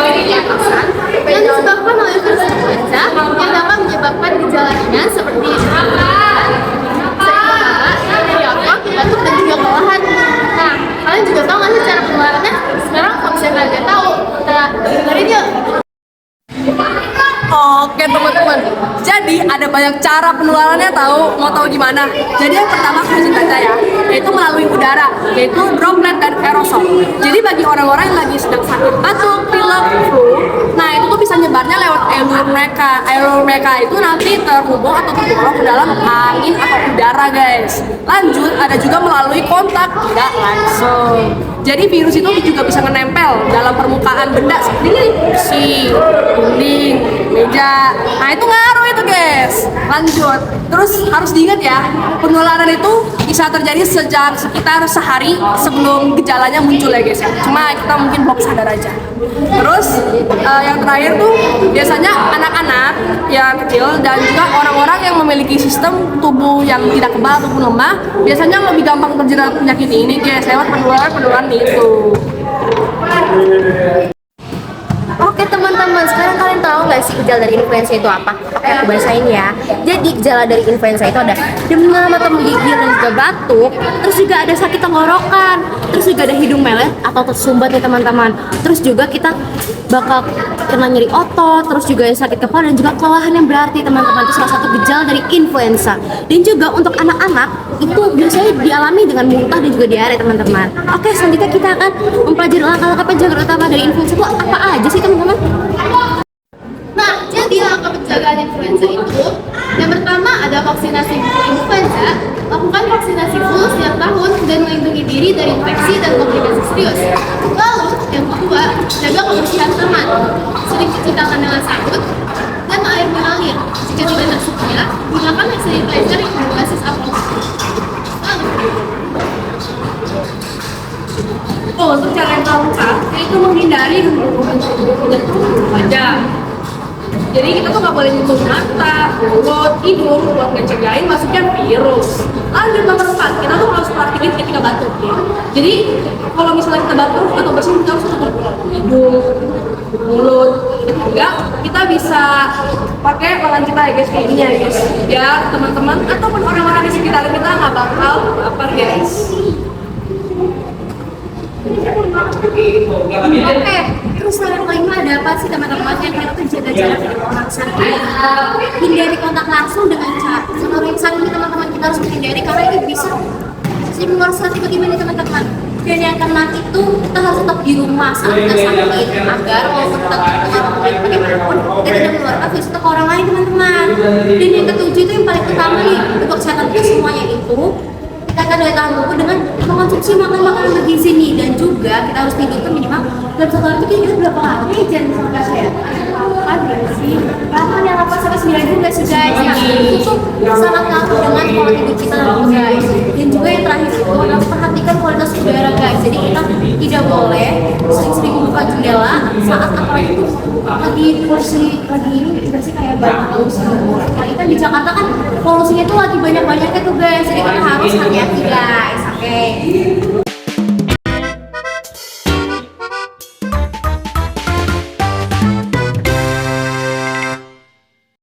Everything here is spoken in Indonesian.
penyakit pernapasan yang disebabkan oleh virus influenza yang dapat menyebabkan gejala ringan seperti sering kepala, nyeri otot, batuk, dan juga kelelahan. Nah, kalian juga tahu nggak sih cara penularannya? Sekarang kalau misalnya kalian nggak tahu, kita dengerin yuk. Oke teman-teman, jadi ada banyak cara penularannya tahu, mau tahu gimana? Jadi yang pertama aku kasih baca ya, yaitu melalui udara, yaitu droplet dan aerosol. Jadi bagi orang-orang yang lagi sedang sakit batuk, pilek, flu, nah itu tuh bisa nyebarnya lewat alur mereka. Alur mereka itu nanti terhubung atau tergolong ke dalam angin atau udara guys. Lanjut, ada juga melalui kontak tidak langsung. Jadi virus itu juga bisa menempel dalam permukaan benda seperti ini, kursi, dinding, meja. Nah itu ngaruh itu guys. Lanjut. Terus harus diingat ya, penularan itu bisa terjadi sejak sekitar sehari sebelum gejalanya muncul ya guys ya. Cuma kita mungkin belum sadar aja. Terus yang terakhir tuh biasanya anak-anak yang kecil dan juga orang-orang yang memiliki sistem tubuh yang tidak kebal ataupun lemah biasanya lebih gampang terjerat penyakit ini guys lewat penularan itu. Oke teman-teman, sekarang kalian tahu nggak sih gejala dari influenza itu apa? Oke, aku bahasain ya. Jadi gejala dari influenza itu ada demam atau menggigil dan juga batuk, terus juga ada sakit tenggorokan, terus juga ada hidung melet atau tersumbat nih teman-teman. Terus juga kita bakal kena nyeri otot, terus juga sakit kepala dan juga kelelahan yang berarti teman-teman. Itu salah satu gejala dari influenza. Dan juga untuk anak-anak itu biasanya dialami dengan muntah dan juga diare teman-teman. Oke, selanjutnya kita akan mempelajari langkah-langkah penjagaan utama dari influenza itu apa aja sih teman-teman? Nah, jadi langkah penjagaan influenza itu yang pertama ada vaksinasi influenza. Lakukan vaksinasi flu setiap tahun dan melindungi diri dari infeksi dan komplikasi serius. Lalu, yang kedua, jaga kebersihan tangan. Sering cuci tangan dengan sabun dan air mengalir. Jika tidak tersedia, gunakan hand sanitizer yang berbasis alkohol. Untuk cara yang lengkap yaitu menghindari wajah. Jadi kita tuh nggak boleh nyentuh mata, mulut, hidung buat ngecegahin masuknya virus. Lanjut nomor 4, kita tuh harus praktikin ketika batuk ya. Jadi kalau misalnya kita batuk atau bersin kita harus tutup hidung, mulut. Enggak, kita bisa pakai lengan kita ya guys kayak gini ya guys. Biar teman-teman ataupun orang-orang di sekitar kita nggak bakal lapar guys. Oke, terus yang kelima ada apa sih teman-teman? Yang kita tuh jaga jarak dengan orang sakit, hindari kontak langsung dengan orang yang sakit teman-teman. Kita harus menghindari karena ini bisa menular sakit bagaimana teman-teman. Dan yang keenam itu kita harus tetap di rumah saat kita sakit agar walaupun kita tertular bagaimanapun kita tidak menularkan virus itu ke orang lain teman-teman. Dan yang ketujuh itu yang paling utama nih untuk kesehatan kita semuanya itu kita akan daya tahan tubuh dengan mengkonsumsi makanan bergizi nih, dan juga kita harus tidur tuh minimal dalam satu hari itu tidur berapa kali? Jangan sampai saya sih 8 yang 8 sampai 9 juga sih guys. Nah itu tuh sangat ngaruh dengan pola tidur kita loh guys. Dan juga yang terakhir itu harus perhatikan kualitas udara guys. Jadi kita tidak boleh sering-sering buka jendela saat apalagi tuh lagi polusi lagi ini sih kayak banyak polusi. Nah kita di Jakarta kan polusinya tuh lagi banyak-banyaknya tuh guys. Jadi kita harus hati-hati guys. Oke.